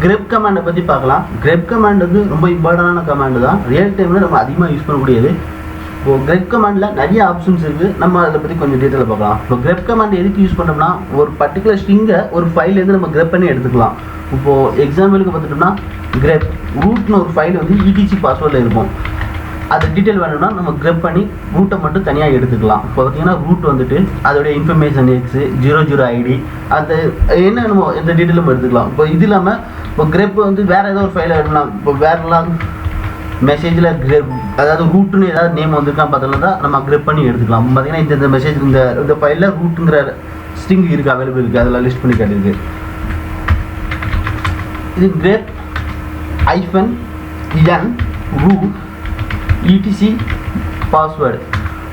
grep command பத்தி பார்க்கலாம். grep command வந்து ரொம்ப இம்பார்ட்டன்டான கமாண்ட் தான். ரியல் டைம்ல நம்ம அதிகமா யூஸ் பண்ணக்கூடியது. இப்போ grep commandல நிறைய ஆப்ஷன்ஸ் இருக்கு. நம்ம அத பத்தி கொஞ்சம் டீடைலா பார்க்கலாம். இப்போ grep command எதுக்கு யூஸ் பண்றோம்னா ஒரு பர்టిక్యులர் ஸ்ட்ரிங்கை ஒரு ஃபைல்ல இருந்து நம்ம grep பண்ணி எடுத்துக்கலாம். இப்போ எக்ஸாம்பிளுக்கு பார்த்துட்டோம்னா grep rootனு ஒரு ஃபைல் வந்து etc பாஸ்வேர்ட்ல இருக்கும். அது டீடைல் வேணும்னா நம்ம grep பண்ணி ரூட்டை மட்டும் தனியா எடுத்துக்கலாம். இப்போ பார்த்தீங்கன்னா ரூட் வந்துட்டு அதோட இன்ஃபர்மேஷன் எக்ஸ் 00 ஐடி அது என்ன நம்ம எந்த டீடைலும் எடுத்துக்கலாம். இப்போ இது இல்லாமல் இப்போ grep வந்து வேற ஏதோ ஒரு ஃபைல எடுக்கலாம். இப்போ வேறலாம் மெசேஜில் grep அதாவது ரூட்னு ஏதாவது நேம் வந்துருக்கான்னு பார்த்தோம்னா தான் நம்ம grep பண்ணி எடுத்துக்கலாம். பார்த்தீங்கன்னா இந்த மெசேஜ் இந்த ஃபைலில் ரூட்டுங்கிற ஸ்ட்ரிங் இருக்குது அவைலபிள் இருக்குது அதில் லிஸ்ட் பண்ணி காட்டியிருக்கு. இது grep -n root etc password.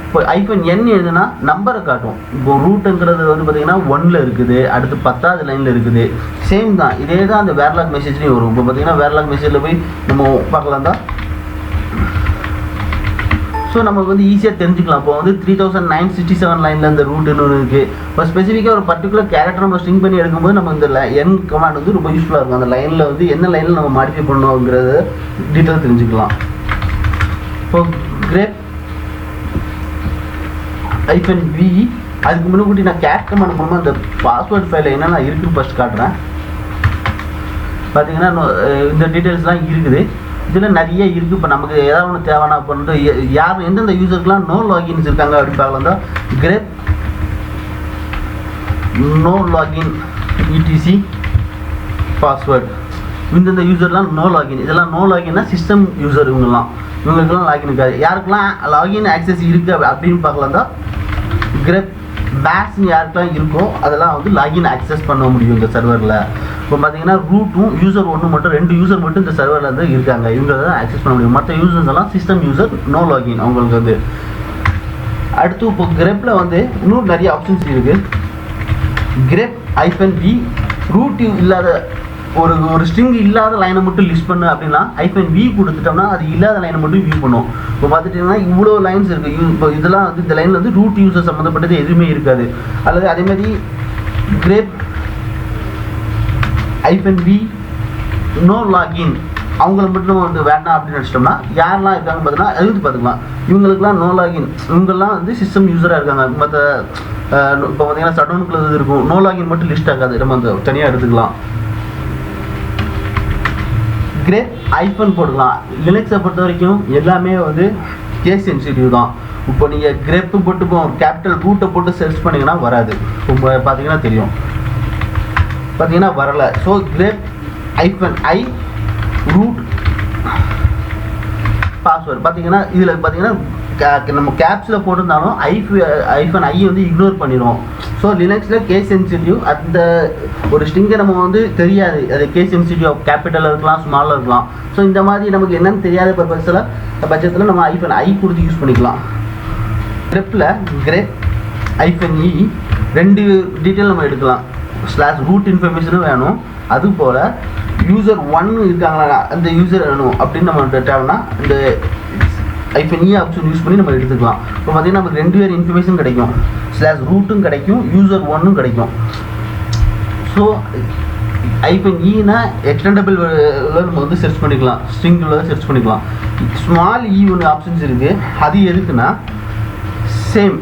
இப்போ -n எதுனா நம்பரை காட்டும். இப்போ ரூட்டுங்கிறது வந்து பார்த்தீங்கன்னா 1ல் இருக்குது, அடுத்து 10வது லைனில் இருக்குது. சேம் தான், இதே தான் அந்த வேர்லாக் மெசேஜ்லேயும் வரும். இப்போ பார்த்தீங்கன்னா வேர்லாக் மெசேஜில் போய் நம்ம பார்க்கலாம் தான். ஸோ நமக்கு வந்து ஈஸியாக தெரிஞ்சுக்கலாம். இப்போ வந்து 3967 லைனில் இந்த ரூட்டுன்னு ஒன்று இருக்குது. இப்போ ஸ்பெசிஃபிக்காக ஒரு பர்டிகுலர் கேரக்டர் நம்ம ஸ்ட்ரிங் பண்ணி எடுக்கும்போது நம்ம இந்த n கமாண்ட் வந்து ரொம்ப யூஸ்ஃபுல்லாக இருக்கும். அந்த லைனில் வந்து என்ன லைனில் நம்ம மாடிஃபை பண்ணணுங்கிறத டீட்டெயில் தெரிஞ்சுக்கலாம். இப்போ grep -v அதுக்கு முன்னாடி நான் கேட் கமாண்ட் மூலமாக அந்த பாஸ்வேர்ட் ஃபைலில் என்னென்ன இருக்குன்னு ஃபஸ்ட் காட்டுறேன். பார்த்தீங்கன்னா இந்த டீட்டெயில்ஸ்லாம் இருக்குது. இதில் நிறைய இருக்குது. இப்போ நமக்கு ஏதாவது ஒன்று தேவைன்னா இப்போ வந்து யார் எந்தெந்த யூசருக்குலாம் நோ லாகின்ஸ் இருக்காங்க அப்படின்னு பார்க்கலாம் தான் grep no login etc password. இந்தந்த யூசர்லாம் நோ லாகின், இதெல்லாம் நோ லாகின்னா சிஸ்டம் யூசர் இவங்களுக்கெல்லாம் லாகின் இருக்காது. யாருக்கெல்லாம் லாகின் ஆக்சஸ் இருக்குது அப்படின்னு பார்க்கலாம் தான் grep பேக்ஸ்னு யாருக்கெல்லாம் இருக்கோ அதெல்லாம் வந்து லாகின் ஆக்சஸ் பண்ண முடியும் இந்த சர்வரில். இப்போ பார்த்தீங்கன்னா ரூட்டும் யூசர் ஒன்று மட்டும் 2 யூசர் மட்டும் இந்த சர்வரில் வந்து இருக்காங்க, இவங்க தான் ஆக்சஸ் பண்ண முடியும். மற்ற யூசர்ஸ் எல்லாம் சிஸ்டம் யூசர் நோ லாகின் அவங்களுக்கு வந்து. அடுத்து இப்போ grepல வந்து இன்னும் நிறைய ஆப்ஷன்ஸ் இருக்குது. grep -v ரூட் இல்லாத ஒரு ஸ்ட்ரிங் இல்லாத லைனை மட்டும் லிஸ்ட் பண்ணு அப்படின்னா -v கொடுத்துட்டோம்னா அது இல்லாத லைனை மட்டும் வியூ பண்ணும். இப்போ பார்த்துட்டிங்கன்னா இவ்வளோ லைன்ஸ் இருக்குது. இப்போ இதெல்லாம் வந்து இந்த லைனில் வந்து ரூட் யூசர் சம்மந்தப்பட்டது எதுவுமே இருக்காது. அல்லது அதேமாதிரி grep -v நோ லாகின் அவங்கள மட்டும் நம்ம வந்து வேண்டாம் அப்படின்னு நினச்சிட்டோம்னா யாரெல்லாம் இருக்காங்கன்னு பார்த்தீங்கன்னா எழுதி பார்த்துக்கலாம். இவங்களுக்குலாம் நோ லாகின், இவங்கெல்லாம் வந்து சிஸ்டம் யூஸராக இருக்காங்க. மற்ற இப்போ பார்த்தீங்கன்னா சடவுனுக்குள்ள இது இருக்கும், நோ லாகின் மட்டும் லிஸ்ட் ஆகாது, நம்ம அந்த தனியாக எடுத்துக்கலாம். grep போடலாம். லினக்ஸை பொறுத்த வரைக்கும் எல்லாமே வந்து கேஸ் சென்சிட்டிவ் தான். இப்போ நீங்கள் grep போட்டு ஒரு கேபிட்டல் ரூட்டை போட்டு சர்ச் பண்ணிங்கன்னா வராது. இப்போ பார்த்தீங்கன்னா தெரியும், பார்த்தீங்கன்னா வரலை. So grep -i root password பார்த்தீங்கன்னா இதில் பார்த்தீங்கன்னா நம்ம கேப்ஸில் போட்டிருந்தாலும் -i வந்து இக்னோர் பண்ணிடுவோம். ஸோ லினக்ஸில் கேஸ் சென்சிட்டிவ் அந்த ஒரு ஸ்ட்ரிங்கை நம்ம வந்து தெரியாது, அது கேஸ் சென்சிட்டிவ் கேபிட்டலில் இருக்கலாம் ஸ்மாலில் இருக்கலாம். ஸோ இந்த மாதிரி நமக்கு என்னென்னு தெரியாத பட்சத்தில் நம்ம -i கொடுத்து யூஸ் பண்ணிக்கலாம். grepல grep -e 2 டீட்டெயில் நம்ம எடுக்கலாம். /root இன்ஃபர்மேஷனும் வேணும், அதுபோல் யூசர் 1 இருக்காங்களா அந்த யூசர் வேணும் அப்படின்னு நம்ம தேவைன்னா இந்த -e ஆப்ஷன் யூஸ் பண்ணி நம்ம எடுத்துக்கலாம். இப்போ பார்த்தீங்கன்னா நமக்கு 2 பேர் இன்ஃபர்மேஷன் கிடைக்கும், /rootம் கிடைக்கும், யூசர் 1ம் கிடைக்கும். ஸோ -eனா எக்ஸ்டெண்டபிள் நம்ம வந்து சர்ச் பண்ணிக்கலாம், ஸ்ட்ரிங் சர்ச் பண்ணிக்கலாம். ஸ்மால் e ஒன்று ஆப்ஷன்ஸ் இருக்குது. அது எதுக்குன்னா சேம்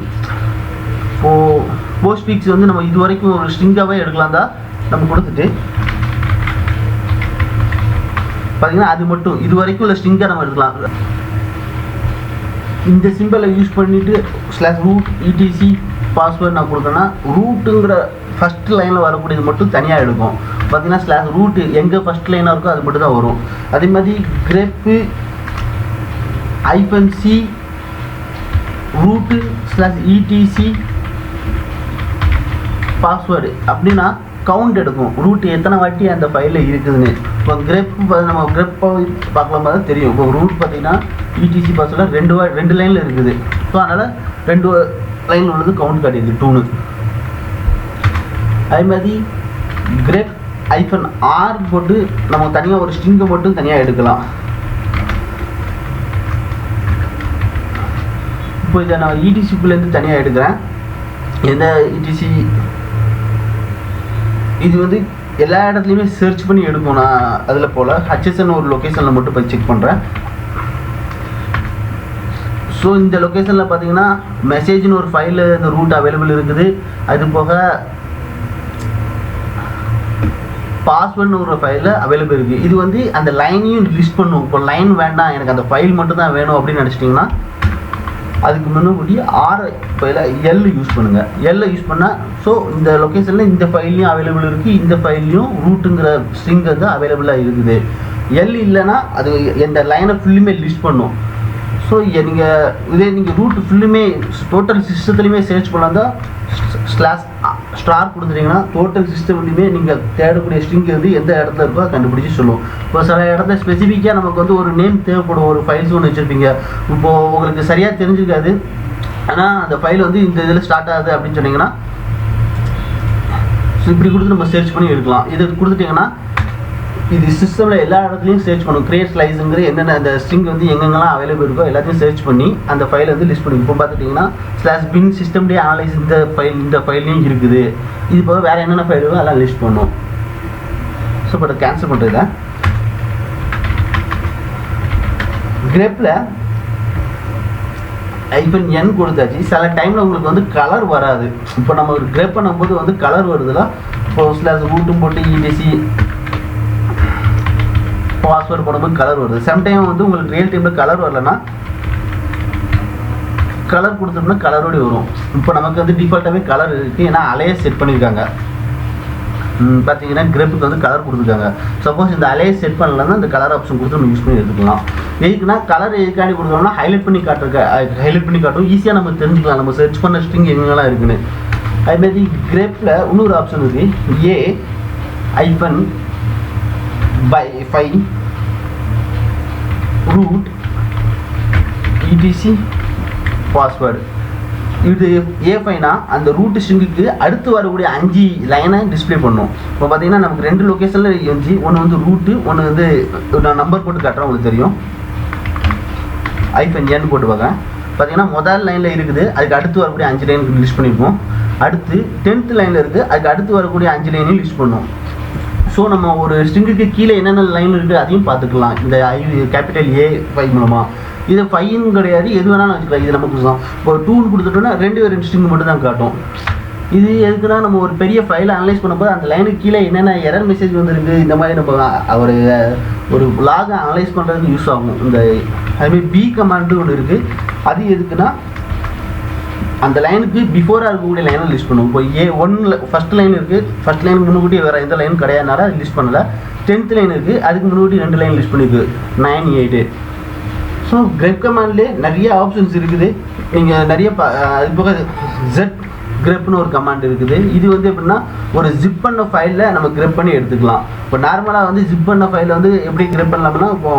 போஸ்ட்ஃபிக்ஸ் வந்து நம்ம இது வரைக்கும் ஒரு ஸ்ட்ரிங்காகவே எடுக்கலாம் தான் நம்ம கொடுத்துட்டு பார்த்தீங்கன்னா அது மட்டும் இது வரைக்கும் உள்ள ஸ்ட்ரிங்காக நம்ம எடுக்கலாம். இந்த சிம்பிளை யூஸ் பண்ணிவிட்டு /root etc பாஸ்வேர்டு நான் கொடுத்தேன்னா ரூட்டுங்கிற ஃபஸ்ட் லைனில் வரக்கூடியது மட்டும் தனியாக எடுக்கும். பார்த்தீங்கன்னா /root எங்கே ஃபஸ்ட் லைனாக இருக்கோ அது மட்டும் தான் வரும். அதே மாதிரி grep -c root /etc password அப்படின்னா கவுண்ட் எடுக்கும், ரூட் எத்தனை வாட்டி அந்த ஃபைலில் இருக்குதுன்னு. இப்போ grep நம்ம grepப்பை பார்க்கலாம் போது தெரியும். இப்போ ரூட் பார்த்தீங்கன்னா etc பாஸ்வேர்டில் 2 லைனில் இருக்குது. ஸோ அதனால் 2 லைனில் உள்ளது கவுண்ட் காட்டியிருக்கு 2ன்னு. அதே மாதிரி grep -r போட்டு நம்ம தனியாக ஒரு ஸ்ட்ரிங்கை மட்டும் தனியாக எடுக்கலாம். இப்போ இதை நான் etc தனியாக எடுக்கிறேன். எந்த etc இது வந்து எல்லா இடத்துலையுமே சர்ச் பண்ணி எடுக்கும். நான் அதில் போல் HSN ஒரு லொக்கேஷனில் மட்டும் போய் செக் பண்ணுறேன். ஸோ இந்த லொக்கேஷனில் பார்த்தீங்கன்னா மெசேஜ்னு ஒரு ஃபைலு இந்த ரூட் அவைலபிள் இருக்குது. அது போக பாஸ்வேர்டுன்னு ஒரு ஃபைலில் அவைலபிள் இருக்குது. இது வந்து அந்த லைனையும் லிஸ்ட் பண்ணும். இப்போ லைன் வேண்டாம், எனக்கு அந்த ஃபைல் மட்டும் தான் வேணும் அப்படின்னு நினச்சிட்டிங்கன்னா அதுக்கு முன்னாடி ஃபைலை எல் யூஸ் பண்ணுங்கள். எல்லை யூஸ் பண்ணால் ஸோ இந்த லொக்கேஷனில் இந்த ஃபைல்லையும் அவைலபிள் இருக்குது, இந்த ஃபைல்லையும் ரூட்டுங்கிற ஸ்ட்ரிங் வந்து அவைலபிளாக இருக்குது. எல் இல்லைன்னா அது இந்த லைனை ஃபுல்லுமே லிஸ்ட் பண்ணும். ஸோ நீங்கள் ரூட் ஃபுல்லுமே டோட்டல் சிஸ்டத்துலையுமே சர்ச் பண்ணால் தான் ஸ்டார் கொடுத்துட்டீங்கன்னா டோட்டல் சிஸ்டம்லையுமே நீங்கள் தேடக்கூடிய ஸ்ட்ரிங் வந்து எந்த இடத்துல இருக்கோ கண்டுபிடிச்சி சொல்லுவோம். இப்போ சில இடத்துல ஸ்பெசிஃபிக்காக நமக்கு வந்து ஒரு நேம் தேவைப்படும், ஒரு ஃபைல்ஸ் ஒன்று வச்சுருப்பீங்க, இப்போது உங்களுக்கு சரியாக தெரிஞ்சுக்காது, ஆனால் அந்த ஃபைல் வந்து இந்த இதில் ஸ்டார்ட் ஆகுது அப்படின்னு சொன்னீங்கன்னா ஸோ இப்படி கொடுத்து நம்ம சர்ச் பண்ணி எடுக்கலாம். இது கொடுத்துட்டிங்கன்னா இது சிஸ்டமில் எல்லா இடத்துலையும் சர்ச் பண்ணும். கிரியேட் ஸ்லைஸுங்கிற என்னென்ன அந்த ஸ்ட்ரிங் வந்து எங்கெங்கெல்லாம் அவைலபிள் இருக்கோ எல்லாத்தையும் சர்ச் பண்ணி அந்த ஃபைலை வந்து லிஸ்ட் பண்ணி இப்போ பார்த்துட்டிங்கன்னா /bin சிஸ்டம்லேயே அனலைஸ் இந்த ஃபைல்லையும் இருக்குது. இது போக வேறு என்னென்ன ஃபைல் இருக்கோ அதெல்லாம் லிஸ்ட் பண்ணும். ஸோ இப்போ அதை கேன்சல் பண்ணுறதுல கிரெப்பில் -n கொடுத்தாச்சு. சில டைமில் உங்களுக்கு வந்து கலர் வராது. இப்போ நம்ம ஒரு கிரெப் பண்ணும்போது வந்து கலர் வருதுல, இப்போ /root போட்டு etc பாஸ்வேர்டு போடும்போது கலர் வருது. சம்டைம் வந்து உங்களுக்கு ரியல் டைமில் கலர் வரலன்னா கலர் கொடுத்தோம்னா கலரோடு வரும். இப்போ நமக்கு வந்து டிஃபால்ட்டாகவே கலர் இருக்குது, ஏன்னா அலையஸ் செட் பண்ணியிருக்காங்க. பார்த்தீங்கன்னா கிரெப்புக்கு வந்து கலர் கொடுத்துருக்காங்க. சப்போஸ் இந்த அலையஸ் செட் பண்ணலன்னா இந்த கலர் ஆப்ஷன் கொடுத்து நம்ம யூஸ் பண்ணி எடுத்துக்கலாம். எதுக்குன்னா கலர் எதுக்காண்டி கொடுத்தோம்னா ஹைலைட் பண்ணி காட்டும், ஈஸியாக நம்ம தெரிஞ்சுக்கலாம் நம்ம சர்ச் பண்ண ஸ்ட்ரிங் எங்கெங்கெல்லாம் இருக்குன்னு. அதுமாரி கிரெப்பில் இன்னொரு ஆப்ஷன் இருக்குது, A-5 root etc பாஸ்வேர்டு. இது A5னா அந்த ரூட் ஸ்ட்ரிங்குக்கு அடுத்து வரக்கூடிய 5 லைனை டிஸ்பிளே பண்ணும். இப்போ பார்த்தீங்கன்னா நமக்கு 2 லொக்கேஷனில் இருந்துச்சு, ஒன்று வந்து ரூட்டு, ஒன்று வந்து நான் நம்பர் போட்டு காட்டுறேன் உங்களுக்கு தெரியும். -n போட்டு பார்க்க பார்த்தீங்கன்னா முதல் லைனில் இருக்குது, அதுக்கு அடுத்து வரக்கூடிய 5 லைனுக்கு லிஸ்ட் பண்ணியிருக்கோம். அடுத்து 10th லைனில் இருக்குது, அதுக்கு அடுத்து வரக்கூடிய 5 லைனையும் லிஸ்ட் பண்ணும். ஸோ நம்ம ஒரு ஸ்ட்ரிங்குக்கு கீழே என்னென்ன லைன் இருக்குது அதையும் பார்த்துக்கலாம் இந்த கேபிட்டல் A5 மூலமாக. இது 5ன்னு கிடையாது, எது வேணாலும் வச்சுக்கலாம். இது நமக்கு இப்போ 2ன்னு கொடுத்துட்டோம்னா 2 ஸ்ட்ரிங் மட்டும் தான் காட்டும். இது எதுக்குன்னா நம்ம ஒரு பெரிய ஃபைலை அனலைஸ் பண்ணும்போது அந்த லைனுக்கு கீழே என்னென்ன எரர் மெசேஜ் வந்துருக்கு இந்த மாதிரி நம்ம ஒரு லாகை அனலைஸ் பண்ணுறதுக்கு யூஸ் ஆகும். இந்த அதுமாதிரி B கமாண்டு ஒன்று இருக்குது, அது எதுக்குன்னா அந்த லைனுக்கு பிஃபோராக இருக்கக்கூடிய லைனை லிஸ்ட் பண்ணுவோம். இப்போ A1ல் ஃபஸ்ட் லைன் இருக்குது, ஃபஸ்ட் லைனுக்கு முன்னுக்கூட்டி வேறு எந்த லைன் கிடையாதுனால அது லிஸ்ட் பண்ணலை. 10th லைன் இருக்குது, அதுக்கு முன்னாடி 2 லைன் லிஸ்ட் பண்ணியிருக்கு 9, 8. ஸோ கிரெப் கமாண்ட்லேயே நிறைய ஆப்ஷன்ஸ் இருக்குது. நீங்கள் நிறைய அது போக grepன்னு ஒரு கமாண்ட் இருக்குது. இது வந்து எப்படின்னா ஒரு ஜிப் பண்ண ஃபைலில் நம்ம கிரெப் பண்ணி எடுத்துக்கலாம். இப்போ நார்மலாக வந்து ஜிப் பண்ண ஃபைலில் வந்து எப்படி கிரெப் பண்ணலாம்னா இப்போ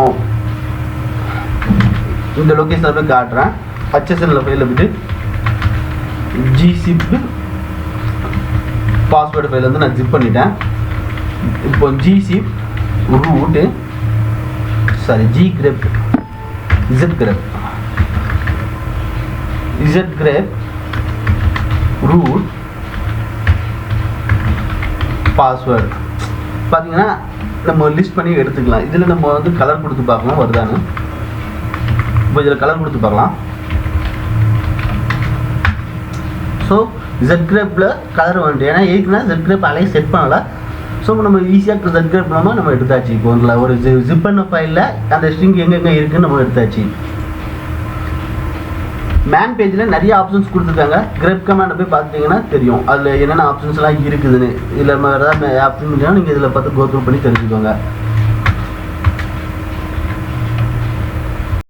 இந்த லொக்கேஷனில் போய் காட்டுறேன். HSNல ஃபைலில் போய்ட்டு gzip பாஸ்வேர்டு ஃபைல் வந்து நான் ஜிப் பண்ணிட்டேன். இப்போ gzip root zgrep root password பார்த்தீங்கன்னா நம்ம லிஸ்ட் பண்ணி எடுத்துக்கலாம். இதில் நம்ம வந்து கலர் கொடுத்து பார்க்கலாம் வருதான்னு. இப்போ இதில் கலர் கொடுத்து பார்க்கலாம். ஸோ zgrepல கலர் வந்துட்டு, ஏன்னா எதுக்குன்னா zgrep அலையை செட் பண்ணலை. ஸோ நம்ம ஈஸியாக zgrep மூலமாக நம்ம எடுத்தாச்சு. இப்போ ஒரு ஜிப் பண்ண ஃபைலில் அந்த ஸ்ட்ரிங் எங்கெங்கே இருக்குதுன்னு நம்ம எடுத்தாச்சு. மேன் பேஜில் நிறைய ஆப்ஷன்ஸ் கொடுத்துருக்காங்க. grep கமாண்டை போய் பார்த்துட்டிங்கன்னா தெரியும் அதில் என்னென்ன ஆப்ஷன்ஸ்லாம் இருக்குதுன்னு. இதில் நம்ம வேறு ஏதாவது ஆப்ஷன் நீங்கள் இதில் பார்த்து கோத்ரூ பண்ணி தெரிஞ்சுக்கோங்க.